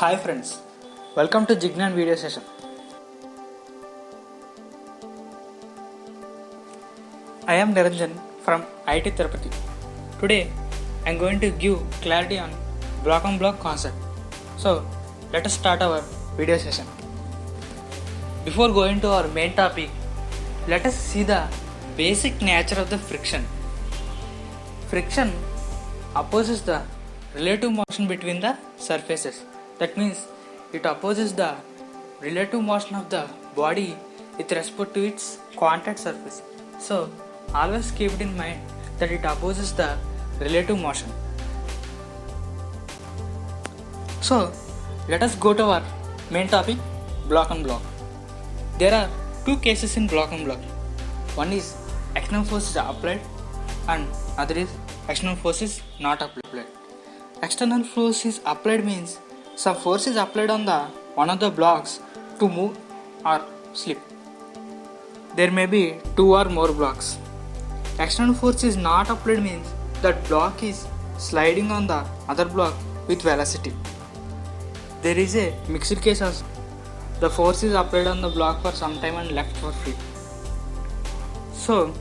Hi friends, welcome to Jignan video session. I am Niranjan from IT Tirupati. Today I am going to give clarity on block on block concept. So let us start our video session. Before going to our main topic, let us see the basic nature of the friction. Friction opposes the relative motion between the surfaces. That means it opposes the relative motion of the body with respect to its contact surface. So always keep it in mind that it opposes the relative motion. So let us go to our main topic, block on block. There are two cases in block on block. One is external force is applied and other is external force is not applied. External force is applied means some force is applied on the one of the blocks to move or slip. There may be two or more blocks. External force is not applied means that block is sliding on the other block with velocity. There is a mixed case also. The force is applied on the block for some time and left for free. So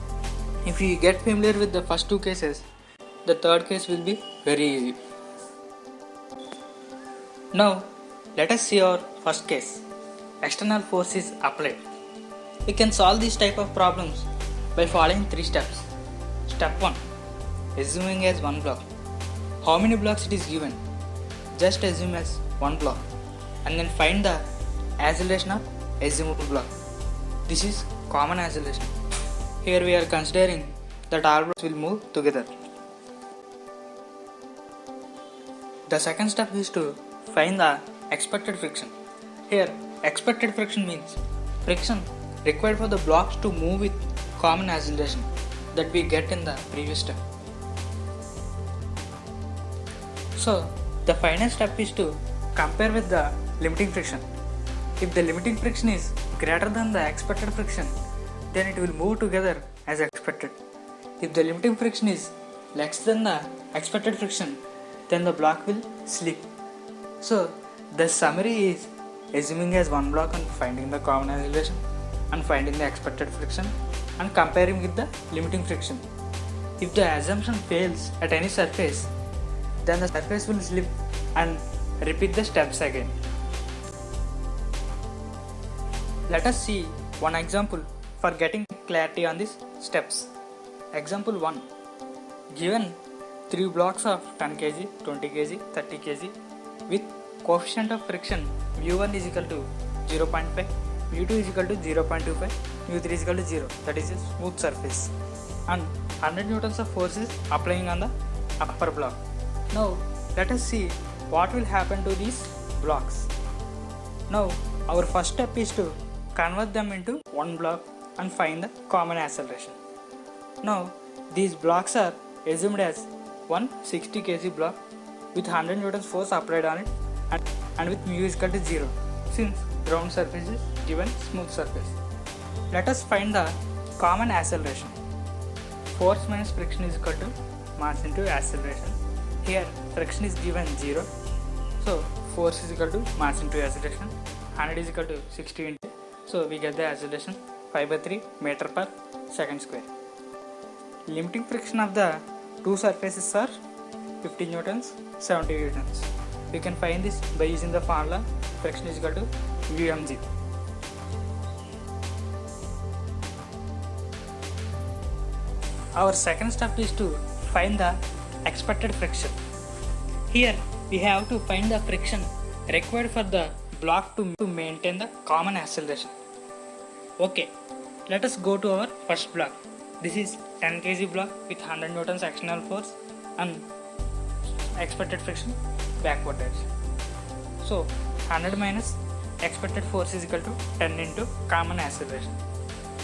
if you get familiar with the first two cases, the third case will be very easy. Now let us see our first case. External force is applied. We can solve this type of problems by following three steps. Step 1. Assuming as one block. How many blocks it is given? Just assume as one block and then find the acceleration of assumed block. This is common acceleration. Here we are considering that all blocks will move together. The second step is to find the expected friction. Here expected friction means friction required for the blocks to move with common acceleration that we get in the previous step. So the final step is to compare with the limiting friction. If the limiting friction is greater than the expected friction, then it will move together as expected. If the limiting friction is less than the expected friction, then the block will slip. So the summary is assuming as one block and finding the common acceleration and finding the expected friction and comparing with the limiting friction. If the assumption fails at any surface, then the surface will slip and repeat the steps again. Let us see one example for getting clarity on these steps. Example 1. Given 3 blocks of 10 kg, 20 kg, 30 kg with coefficient of friction mu1 is equal to 0.5, mu2 is equal to 0.25, mu3 is equal to 0, that is a smooth surface, and 100 newtons of force is applying on the upper block. Now let us see what will happen to these blocks. Now our first step is to convert them into one block and find the common acceleration. Now these blocks are assumed as one 60 kg block with 100 newtons force applied on it and with mu is equal to 0 since ground surface is given smooth surface. Let us find the common acceleration. Force minus friction is equal to mass into acceleration. Here friction is given 0, so force is equal to mass into acceleration. 100 is equal to 60 into, so we get the acceleration 5/3 meter per second square. Limiting friction of the two surfaces are 50 newtons, 70 newtons. We can find this by using the formula friction is equal to μmg. Our second step is to find the expected friction. Here we have to find the friction required for the block to maintain the common acceleration. Okay, let us go to our first block. This is 10 kg block with 100 newtons external force and expected friction backward direction. So 100 minus expected force is equal to 10 into common acceleration.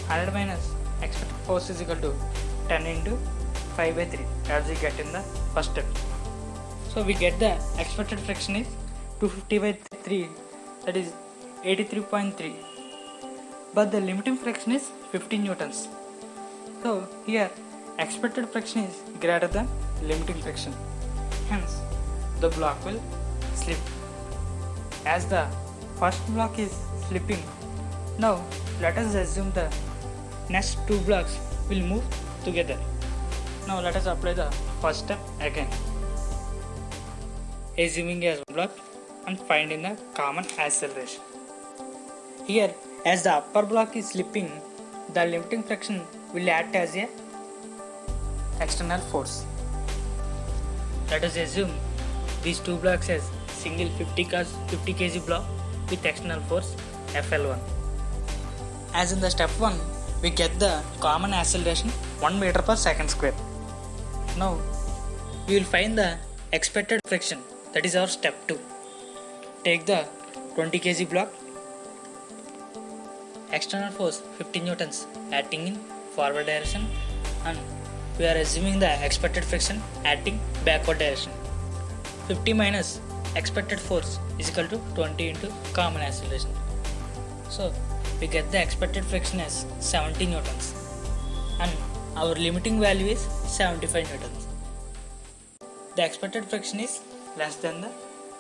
100 minus expected force is equal to 10 into 5/3 as we get in the first step. So we get the expected friction is 250/3, that is 83.3, but the limiting friction is 50 newtons. So here expected friction is greater than limiting friction, hence the block will slip. as the first block is slipping. Now let us assume the next two blocks will move together. Now let us apply the first step again, assuming as one block and finding the common acceleration. Here, as the upper block is slipping, the limiting friction will act as a external force. Let us assume these two blocks as single 50 kg block with external force FL1. As in the step 1, we get the common acceleration 1 meter per second square. Now, we will find the expected friction, that is our step 2. Take the 20 kg block, external force 50 newtons acting in forward direction, and we are assuming the expected friction acting backward direction. 50 minus expected force is equal to 20 into common acceleration. So we get the expected friction as 70 newtons and our limiting value is 75 newtons. The expected friction is less than the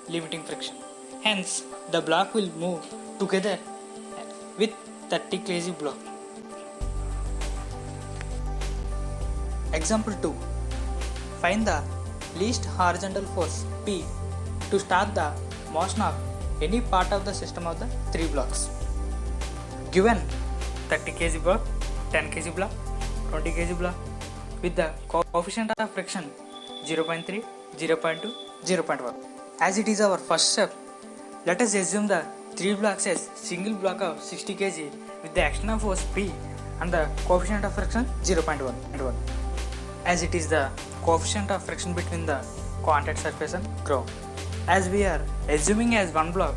limiting friction. Hence, the block will move together with 30 kg block. Example 2. Find the least horizontal force P to start the motion of any part of the system of the 3 blocks. Given 30 kg block, 10 kg block, 20 kg block with the coefficient of friction 0.3, 0.2, 0.1. As it is our first step, let us assume the 3 blocks as single block of 60 kg with the external force P and the coefficient of friction 0.1. As it is the coefficient of friction between the contact surface and ground. As we are assuming as one block,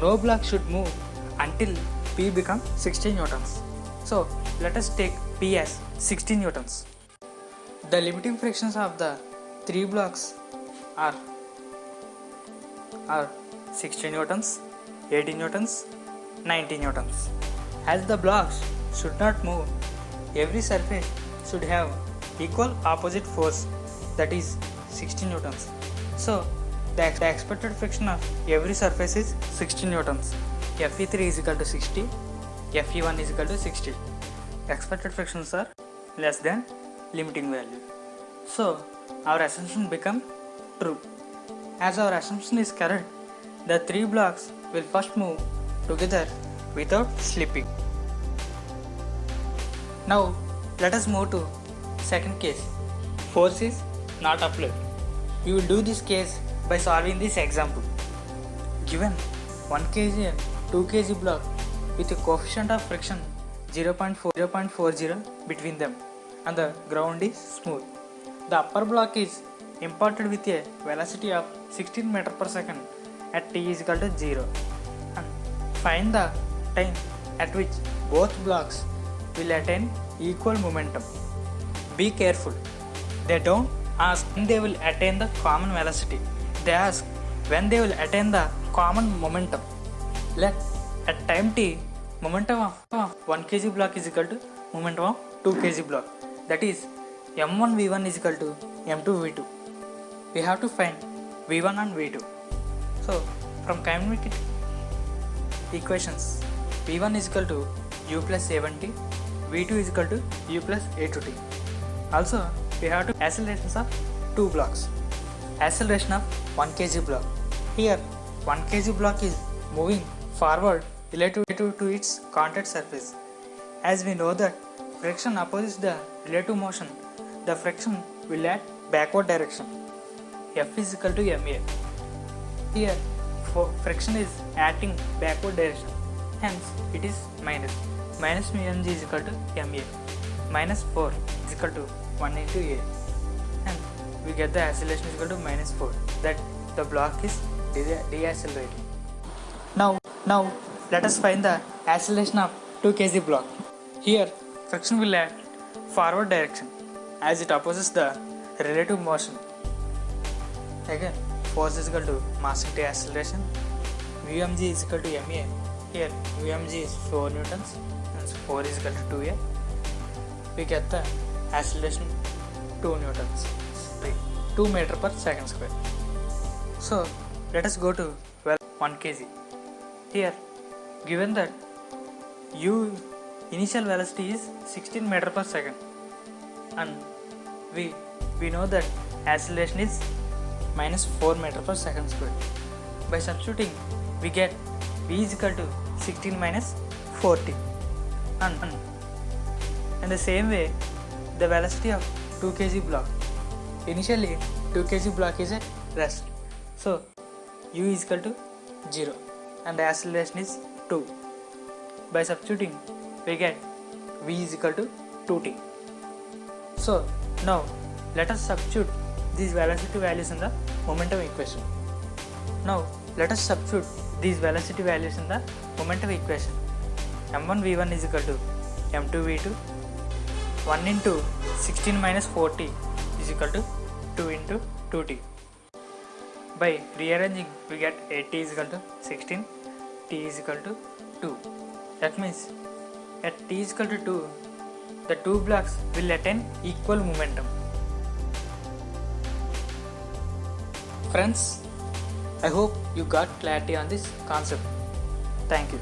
no block should move until P becomes 60 newtons. So let us take P as 60 newtons. The limiting frictions of the 3 blocks are 60 newtons, 80 newtons, 90 newtons. As the blocks should not move, every surface should have equal opposite force, that is 60 newtons. So the expected friction of every surface is 60 newtons. Fe3 is equal to 60, Fe1 is equal to 60. Expected frictions are less than limiting value. So our assumption becomes true. As our assumption is correct, the 3 blocks will first move together without slipping. Now let us move to second case. Force is not applied. We will do this case by solving this example. Given 1 kg and 2 kg block with a coefficient of friction 0.40 between them and the ground is smooth. The upper block is imparted with a velocity of 16 meters per second at t is equal to 0. And find the time at which both blocks will attain equal momentum. Be careful. They don't ask when they will attain the common velocity. They ask when they will attain the common momentum. Let at time t, momentum of 1 kg block is equal to momentum of 2 kg block. That is m1 v1 is equal to m2 v2. We have to find v1 and v2. So from kinematic equations, v1 is equal to u plus a1t, v2 is equal to u plus a2t. Also, we have to accelerations of 2 blocks. Acceleration of 1 kg block. Here, 1 kg block is moving forward relative to its contact surface. As we know that friction opposes the relative motion, the friction will act backward direction. F is equal to ma. Here, friction is acting backward direction. Hence, it is minus. Minus mg is equal to ma. Minus 4 is equal to 1 into a. And we get the acceleration is equal to minus 4. That the block is deaccelerating. Now let us find the acceleration of 2 kg block. Here, friction will act forward direction as it opposes the relative motion. Again, force is equal to mass into acceleration. Vmg is equal to ma. Here, Vmg is 4 newtons and 4 is equal to 2a. We get the acceleration 2 newtons, 2 meter per second square. So let us go to 1 kg. Here, given that u initial velocity is 16 meter per second, and we know that acceleration is minus 4 meter per second square. By substituting, we get v is equal to 16 minus 40, and in the same way, the velocity of 2 kg block, initially 2 kg block is at rest, so u is equal to 0 and the acceleration is 2. By substituting, we get v is equal to 2t. So now let us substitute these velocity values in the momentum equation. Now let us substitute these velocity values in the momentum equation. m1 v1 is equal to m2 v2. 1 into 16 minus 40 is equal to 2 into 2t. By rearranging, we get 8t is equal to 16, t is equal to 2. That means at t is equal to 2, the two blocks will attain equal momentum. Friends, I hope you got clarity on this concept. Thank you.